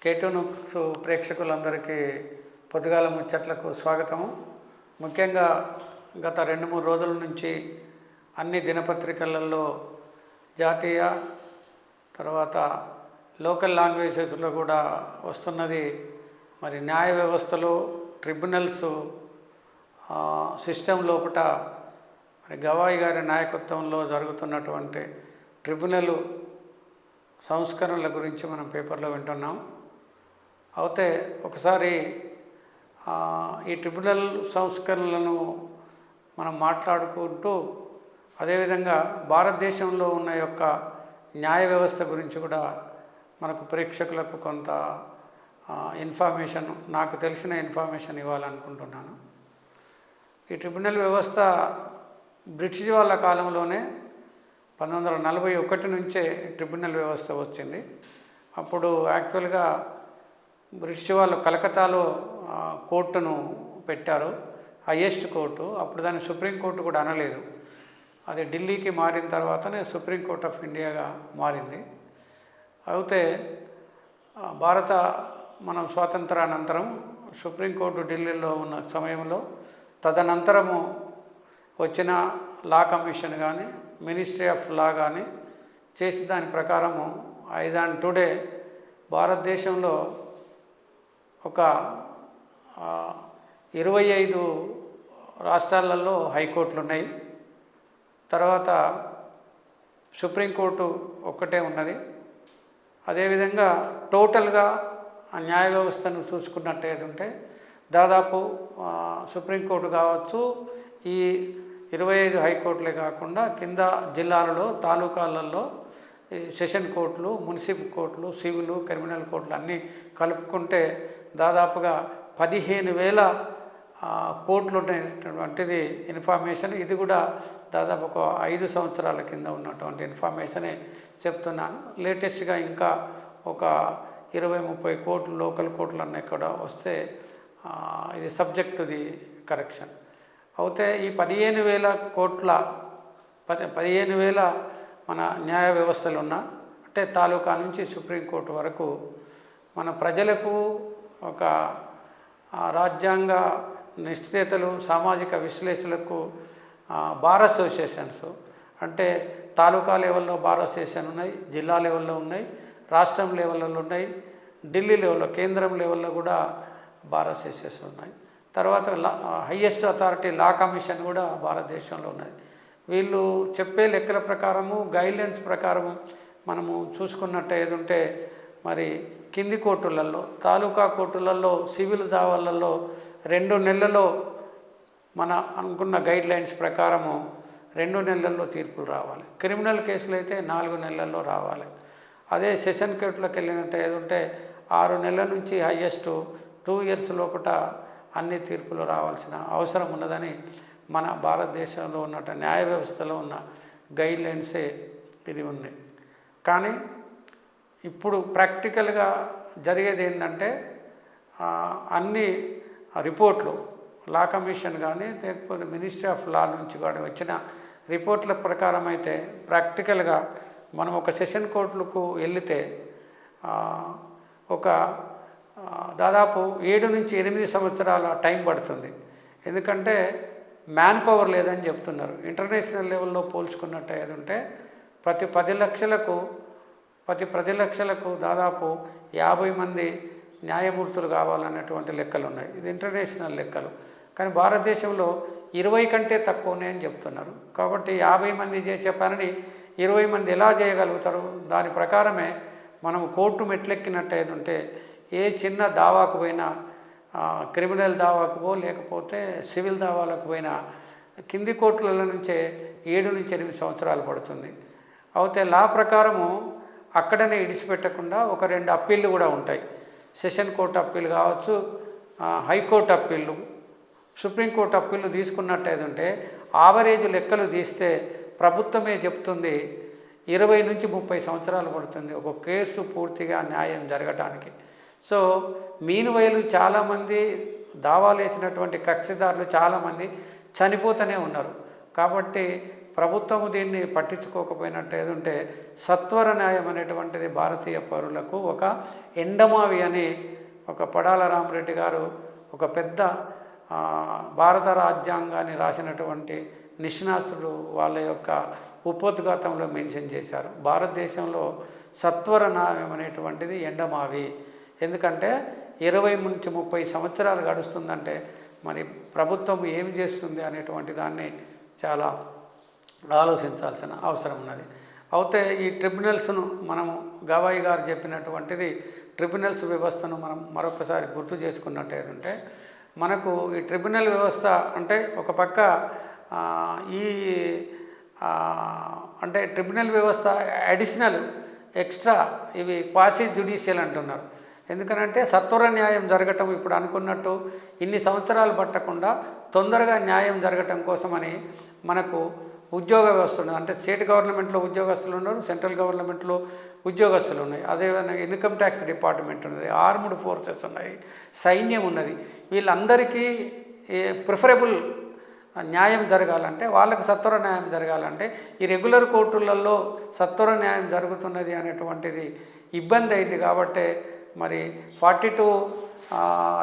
కేటూ news ప్రేక్షకులందరికీ పొద్దుగాల ముచ్చట్లకు స్వాగతము. ముఖ్యంగా గత 2-3 రోజుల నుంచి అన్ని దినపత్రికలలో జాతీయ తర్వాత లోకల్ లాంగ్వేజెస్లో కూడా వస్తున్నది. మరి న్యాయ వ్యవస్థలో ట్రిబ్యునల్స్ సిస్టమ్ లోపల మరి గవాయి గారి నాయకత్వంలో జరుగుతున్నటువంటి ట్రిబ్యునల్ సంస్కరణల గురించి మనం పేపర్లో వింటున్నాం. అయితే ఒకసారి ఈ ట్రిబ్యునల్ సంస్కరణలను మనం మాట్లాడుకుంటూ అదేవిధంగా భారతదేశంలో ఉన్న యొక్క న్యాయ వ్యవస్థ గురించి కూడా మనకు ప్రేక్షకులకు కొంత ఇన్ఫర్మేషన్, నాకు తెలిసిన ఇన్ఫర్మేషన్ ఇవ్వాలనుకుంటున్నాను. ఈ ట్రిబ్యునల్ వ్యవస్థ బ్రిటిష్ వాళ్ళ కాలంలోనే 1941 నుంచే ట్రిబ్యునల్ వ్యవస్థ వచ్చింది. అప్పుడు యాక్చువల్గా బ్రిటిష్ వాళ్ళు కలకత్తాలో కోర్టును పెట్టారు, హయ్యెస్ట్ కోర్టు. అప్పుడు దాన్ని సుప్రీంకోర్టు కూడా అనలేదు. అది ఢిల్లీకి మారిన తర్వాతనే సుప్రీంకోర్ట్ ఆఫ్ ఇండియాగా మారింది. అయితే మనం స్వాతంత్రానంతరం సుప్రీంకోర్టు ఢిల్లీలో ఉన్న సమయంలో తదనంతరము వచ్చిన లా కమిషన్ కానీ మినిస్ట్రీ ఆఫ్ లా కానీ చేసిన దాని ప్రకారము యాజ్ ఆన్ టుడే భారతదేశంలో ఒక 25 రాష్ట్రాలలో హైకోర్టులు ఉన్నాయి. తర్వాత సుప్రీంకోర్టు ఒక్కటే ఉన్నది. అదేవిధంగా టోటల్గా న్యాయ వ్యవస్థను చూసుకున్నట్టయితే దాదాపు సుప్రీంకోర్టు కావచ్చు, ఈ 25 హైకోర్టులే కాకుండా కింద జిల్లాలలో తాలూకాలలో ఈ సెషన్ కోర్టులు, మున్సిపల్ కోర్టులు, సివిల్, క్రిమినల్ కోర్టులు అన్నీ కలుపుకుంటే దాదాపుగా 15,000 కోర్టులు ఉన్నటువంటిది ఇన్ఫర్మేషన్. ఇది కూడా దాదాపు ఒక 5 సంవత్సరాల కింద ఉన్నటువంటి ఇన్ఫర్మేషనే చెప్తున్నాను. లేటెస్ట్గా ఇంకా ఒక 20-30 కోర్టులు లోకల్ కోర్టులు అన్నీ కూడా వస్తే ఇది సబ్జెక్ట్ టు ది కరెక్షన్. అయితే ఈ 15,000 కోట్ల 15,000 మన న్యాయ వ్యవస్థలు ఉన్న అంటే తాలూకా నుంచి సుప్రీంకోర్టు వరకు మన ప్రజలకు ఒక రాజ్యాంగ నిష్ఠేతలు, సామాజిక విశ్లేషణలకు బార్ అసోసియేషన్స్ అంటే తాలూకా లెవెల్లో బార్ అసోసియేషన్ ఉన్నాయి, జిల్లా లెవెల్లో ఉన్నాయి, రాష్ట్రం లెవెల్లో ఉన్నాయి, ఢిల్లీ లెవెల్లో కేంద్రం లెవెల్లో కూడా బార్ అసోసియేషన్ ఉన్నాయి. తర్వాత హయ్యెస్ట్ అథారిటీ లా కమిషన్ కూడా భారతదేశంలో ఉన్నది. వీళ్ళు చెప్పే లెక్కల ప్రకారము, గైడ్లైన్స్ ప్రకారము మనము చూసుకున్నట్టయితే మరి కింది కోర్టులలో, తాలూకా కోర్టులలో, సివిల్ దావాలలో 2 నెలల్లో మన అనుకున్న గైడ్లైన్స్ ప్రకారము 2 నెలల్లో తీర్పులు రావాలి. క్రిమినల్ కేసులు అయితే 4 నెలల్లో రావాలి. అదే సెషన్ కోర్టులకు వెళ్ళినట్టయితే 6 నెలల నుంచి హయ్యెస్ట్ 2 ఇయర్స్ లోపల అన్ని తీర్పులు రావాల్సిన అవసరం ఉన్నదని మన భారతదేశంలో ఉన్న న్యాయ వ్యవస్థలో ఉన్న గైడ్లైన్సే ఇది ఉంది. కానీ ఇప్పుడు ప్రాక్టికల్గా జరిగేది ఏంటంటే అన్ని రిపోర్ట్లు లా కమిషన్ కానీ లేకపోతే మినిస్ట్రీ ఆఫ్ లా నుంచి కూడా వచ్చిన రిపోర్ట్ల ప్రకారం అయితే ప్రాక్టికల్గా మనం ఒక సెషన్ కోర్టులకు వెళితే ఒక దాదాపు 7 నుంచి 8 సంవత్సరాల టైం పడుతుంది. ఎందుకంటే మ్యాన్ పవర్ లేదని చెప్తున్నారు. ఇంటర్నేషనల్ లెవెల్లో పోల్చుకున్నట్టయితే ప్రతి 10 లక్షలకు దాదాపు 50 మంది న్యాయమూర్తులు కావాలన్నటువంటి లెక్కలు ఉన్నాయి. ఇది ఇంటర్నేషనల్ లెక్కలు. కానీ భారతదేశంలో 20 కంటే తక్కువనే అని చెప్తున్నారు. కాబట్టి 50 మంది చేసే పనిని 20 మంది ఎలా చేయగలుగుతారు? దాని ప్రకారమే మనం కోర్టు మెట్లెక్కినట్టయితే ఏ చిన్న దావాకు పోయినా, క్రిమినల్ దావాకు లేకపోతే సివిల్ దావాలకు పోయినా కింది కోర్టుల నుంచే 7 నుంచి 8 సంవత్సరాలు పడుతుంది. అయితే లా ప్రకారము అక్కడనే ఇడిచిపెట్టకుండా ఒక 2 అప్పీళ్ళు కూడా ఉంటాయి. సెషన్ కోర్టు అప్పీలు కావచ్చు, హైకోర్టు అప్పీళ్ళు, సుప్రీంకోర్టు అప్పీళ్ళు తీసుకున్నట్టయితే ఆవరేజ్ లెక్కలు తీస్తే ప్రభుత్వమే చెప్తుంది 20 నుంచి 30 సంవత్సరాలు పడుతుంది ఒక కేసు పూర్తిగా న్యాయం జరగటానికి. సో మీనువైలు చాలామంది దావాలు వేసినటువంటి కక్షిదారులు చాలామంది చనిపోతూనే ఉన్నారు. కాబట్టి ప్రభుత్వం దీన్ని పట్టించుకోకపోయినట్టు ఏదంటే సత్వర న్యాయం అనేటువంటిది భారతీయ పౌరులకు ఒక ఎండమావి అని ఒక పడాల రామరెడ్డి గారు ఒక పెద్ద భారత రాజ్యాంగాన్ని రాసినటువంటి నిష్ణాతులు వాళ్ళ యొక్క ఉపోద్ఘాతంలో మెన్షన్ చేశారు. భారతదేశంలో సత్వర న్యాయం అనేటువంటిది ఎండమావి. ఎందుకంటే 20 నుంచి 30 సంవత్సరాలు గడుస్తుందంటే మరి ప్రభుత్వం ఏం చేస్తుంది అనేటువంటి దాన్ని చాలా ఆలోచించాల్సిన అవసరం ఉన్నది. అయితే ఈ ట్రిబ్యునల్స్ను మనము గవాయి గారు చెప్పినటువంటిది ట్రిబ్యునల్స్ వ్యవస్థను మనం మరొకసారి గుర్తు చేసుకున్నట్టయితే మనకు ఈ ట్రిబ్యునల్ వ్యవస్థ అంటే ఒక పక్క ఈ అంటే ట్రిబ్యునల్ వ్యవస్థ అడిషనల్ ఎక్స్ట్రా ఇవి క్వాసీ జ్యుడిషియల్ అంటున్నారు. ఎందుకనంటే సత్వర న్యాయం జరగటం ఇప్పుడు అనుకున్నట్టు ఇన్ని సంవత్సరాలు పట్టకుండా తొందరగా న్యాయం జరగటం కోసమని మనకు ఉద్యోగ వ్యవస్థ ఉన్నది. అంటే స్టేట్ గవర్నమెంట్లో ఉద్యోగస్తులు ఉన్నారు, సెంట్రల్ గవర్నమెంట్లో ఉద్యోగస్తులు ఉన్నాయి, అదేవిధంగా ఇన్కమ్ ట్యాక్స్ డిపార్ట్మెంట్ ఉన్నది, ఆర్మ్డ్ ఫోర్సెస్ ఉన్నాయి, సైన్యం ఉన్నది. వీళ్ళందరికీ ప్రిఫరబుల్ న్యాయం జరగాలంటే వాళ్ళకు సత్వర న్యాయం జరగాలంటే ఈ రెగ్యులర్ కోర్టులలో సత్వర న్యాయం జరుగుతున్నది అనేటువంటిది ఇబ్బంది అయింది. కాబట్టి మరి 42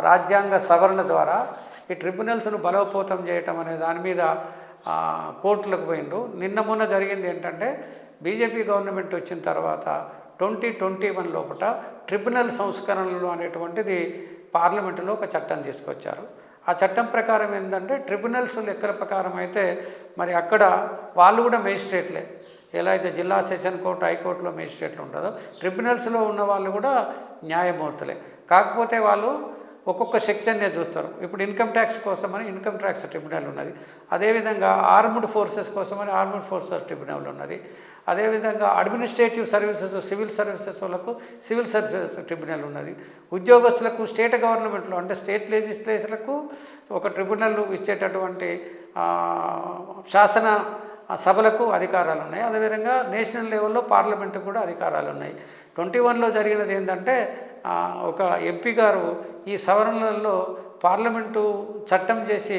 రాజ్యాంగ సవరణ ద్వారా ఈ ట్రిబ్యునల్స్ను బలోపేతం చేయటం అనే దాని మీద కోర్టులకు పోయిండు. నిన్న మొన్న జరిగింది ఏంటంటే బీజేపీ గవర్నమెంట్ వచ్చిన తర్వాత 2021 లోపల ట్రిబ్యునల్ సంస్కరణలు అనేటువంటిది పార్లమెంటులో ఒక చట్టం తీసుకొచ్చారు. ఆ చట్టం ప్రకారం ఏంటంటే ట్రిబ్యునల్స్ లెక్కల ప్రకారం అయితే మరి అక్కడ వాళ్ళు కూడా మేజిస్ట్రేట్లే, ఎలా అయితే జిల్లా సెషన్ కోర్టు హైకోర్టులో మేజిస్ట్రేట్లు ఉంటుందో ట్రిబ్యునల్స్లో ఉన్న వాళ్ళు కూడా న్యాయమూర్తులే. కాకపోతే వాళ్ళు ఒక్కొక్క సెక్షన్నే చూస్తారు. ఇప్పుడు ఇన్కమ్ ట్యాక్స్ కోసమని ఇన్కమ్ ట్యాక్స్ ట్రిబ్యునల్ ఉన్నది, అదేవిధంగా ఆర్మ్డ్ ఫోర్సెస్ కోసమని ఆర్మ్డ్ ఫోర్సెస్ ట్రిబ్యునల్ ఉన్నది, అదేవిధంగా అడ్మినిస్ట్రేటివ్ సర్వీసెస్ సివిల్ సర్వీసెస్ వాళ్ళకు సివిల్ సర్వీసెస్ ట్రిబ్యునల్ ఉన్నది, ఉద్యోగస్తులకు స్టేట్ గవర్నమెంట్లో అంటే స్టేట్ లెజిస్లేచర్లకు ఒక ట్రిబ్యునల్ ఇచ్చేటటువంటి శాసన సభలకు అధికారాలు ఉన్నాయి, అదేవిధంగా నేషనల్ లెవెల్లో పార్లమెంటుకు కూడా అధికారాలు ఉన్నాయి. 21లో జరిగినది ఏంటంటే ఒక ఎంపీ గారు ఈ సవరణలలో పార్లమెంటు చట్టం చేసి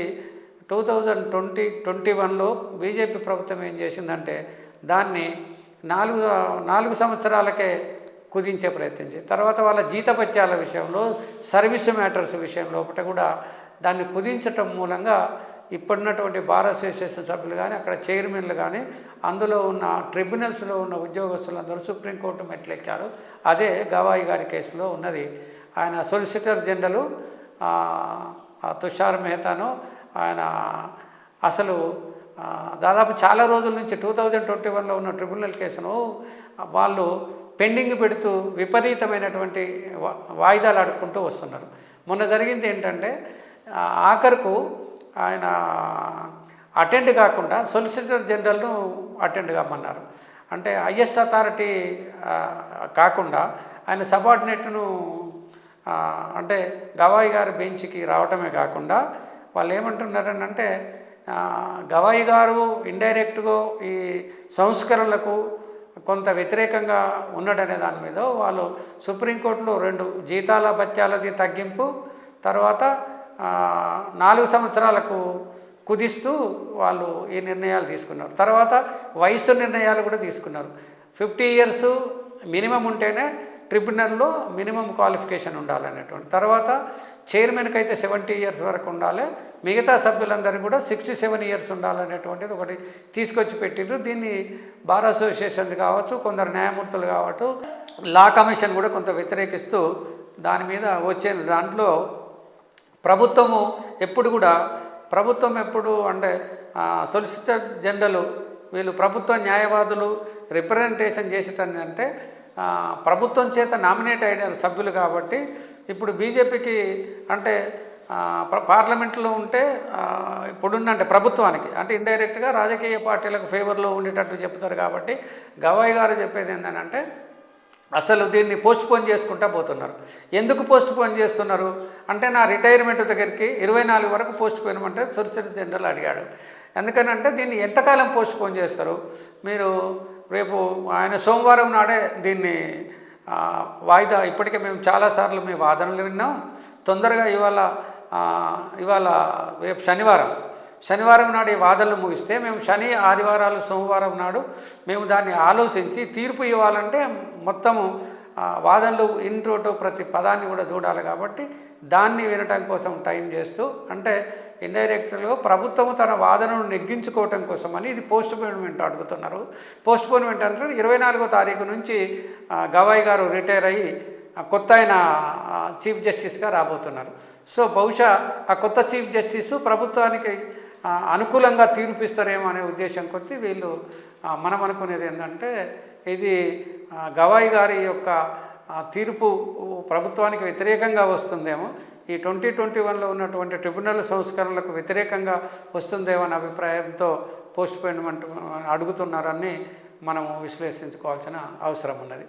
2021లో బీజేపీ ప్రభుత్వం ఏం చేసిందంటే దాన్ని 4 సంవత్సరాలకే కుదించే ప్రయత్నించి తర్వాత వాళ్ళ జీతభత్యాల విషయంలో సర్వీస్ మ్యాటర్స్ విషయంలో ఒకటి కూడా దాన్ని కుదించటం మూలంగా ఇప్పుడున్నటువంటి బార్ అసోసియేషన్ సభ్యులు కానీ అక్కడ చైర్మన్లు కానీ అందులో ఉన్న ట్రిబ్యునల్స్లో ఉన్న ఉద్యోగస్తులందరూ సుప్రీంకోర్టు మెట్లెక్కారు. అదే గవాయి గారి కేసులో ఉన్నది. ఆయన సొలిసిటర్ జనరల్ తుషార్ మెహతాను ఆయన అసలు దాదాపు చాలా రోజుల నుంచి 2021లో ఉన్న ట్రిబ్యునల్ కేసును వాళ్ళు పెండింగ్ పెడుతూ విపరీతమైనటువంటి వాయిదాలు ఆడుకుంటూ వస్తున్నారు. మొన్న జరిగింది ఏంటంటే ఆఖరుకు ఆయన అటెండ్ కాకుండా సొలిసిటర్ జనరల్ను అటెండ్ కామన్నారు. అంటే హయ్యెస్ట్ అథారిటీ కాకుండా ఆయన సబార్డినేట్ను అంటే గవాయి గారి బెంచ్కి రావటమే కాకుండా వాళ్ళు ఏమంటున్నారనంటే గవాయి గారు ఇండైరెక్ట్గా ఈ సంస్కరణలకు కొంత వ్యతిరేకంగా ఉన్నాడనే దాని మీద వాళ్ళు సుప్రీంకోర్టులో 2 జీతాల భత్యాలది తగ్గింపు తర్వాత 4 సంవత్సరాలకు కుదిస్తూ వాళ్ళు ఈ నిర్ణయాలు తీసుకున్నారు. తర్వాత వయసు నిర్ణయాలు కూడా తీసుకున్నారు. 50 years మినిమం ఉంటేనే ట్రిబ్యునల్లో మినిమం క్వాలిఫికేషన్ ఉండాలనేటువంటి, తర్వాత చైర్మన్కి అయితే 70 years వరకు ఉండాలి, మిగతా సభ్యులందరికీ కూడా 67 years ఉండాలనేటువంటిది ఒకటి తీసుకొచ్చి పెట్టిండ్రు. దీన్ని బార్ అసోసియేషన్స్ కావచ్చు, కొందరు న్యాయమూర్తులు కావచ్చు, లా కమిషన్ కూడా కొంత వ్యతిరేకిస్తూ దాని మీద వచ్చే దాంట్లో ప్రభుత్వం ఎప్పుడు అంటే సొలిసిటర్ జనరల్ వీళ్ళు ప్రభుత్వ న్యాయవాదులు రిప్రజెంటేషన్ చేసేటంటే ప్రభుత్వం చేత నామినేట్ అయిన సభ్యులు కాబట్టి ఇప్పుడు బీజేపీకి అంటే పార్లమెంట్లో ఉంటే ఇప్పుడున్నంటే ప్రభుత్వానికి అంటే ఇండైరెక్ట్గా రాజకీయ పార్టీలకు ఫేవర్లో ఉండేటట్టు చెప్తారు. కాబట్టి గవాయి గారు చెప్పేది ఏంటంటే అసలు దీన్ని పోస్ట్పోన్ చేసుకుంటూ పోతున్నారు. ఎందుకు పోస్ట్పోన్ చేస్తున్నారు అంటే నా రిటైర్మెంట్ దగ్గరికి 24 వరకు పోస్ట్పోన్ అంటే సొలిసిటర్ జనరల్ అడిగాడు. ఎందుకనంటే దీన్ని ఎంతకాలం పోస్ట్పోన్ చేస్తారు మీరు? రేపు ఆయన సోమవారం నాడే దీన్ని వాయిదా, ఇప్పటికే మేము చాలాసార్లు మీ వాదనలు విన్నాం, తొందరగా ఇవాళ రేపు శనివారం నాడు ఈ వాదనలు ముగిస్తే మేము శని ఆదివారాలు సోమవారం నాడు మేము దాన్ని ఆలోచించి తీర్పు ఇవ్వాలంటే మొత్తము వాదనలు ఇంటూ ప్రతి పదాన్ని కూడా చూడాలి. కాబట్టి దాన్ని వినటం కోసం టైం చేస్తూ, అంటే ఇండైరెక్ట్గా ప్రభుత్వం తన వాదనను నెగ్గించుకోవటం కోసమని ఇది పోస్ట్పోన్మెంట్ అడుగుతున్నారు. పోస్ట్పోన్మెంట్ అంటే 24వ తారీఖు నుంచి గవాయి గారు రిటైర్ అయ్యి కొత్త ఆయన చీఫ్ జస్టిస్గా రాబోతున్నారు. సో బహుశా ఆ కొత్త చీఫ్ జస్టిస్ ప్రభుత్వానికి అనుకూలంగా తీర్పిస్తారేమో అనే ఉద్దేశం కొద్దీ వీళ్ళు మనం అనుకునేది ఏంటంటే ఇది గవాయి గారి యొక్క తీర్పు ప్రభుత్వానికి వ్యతిరేకంగా వస్తుందేమో, ఈ 2021లో ఉన్నటువంటి ట్రిబ్యునల్ సంస్కరణలకు వ్యతిరేకంగా వస్తుందేమో అనే అభిప్రాయంతో పోస్ట్పోన్మెంట్ అడుగుతున్నారని మనము విశ్లేషించుకోవాల్సిన అవసరం ఉన్నది.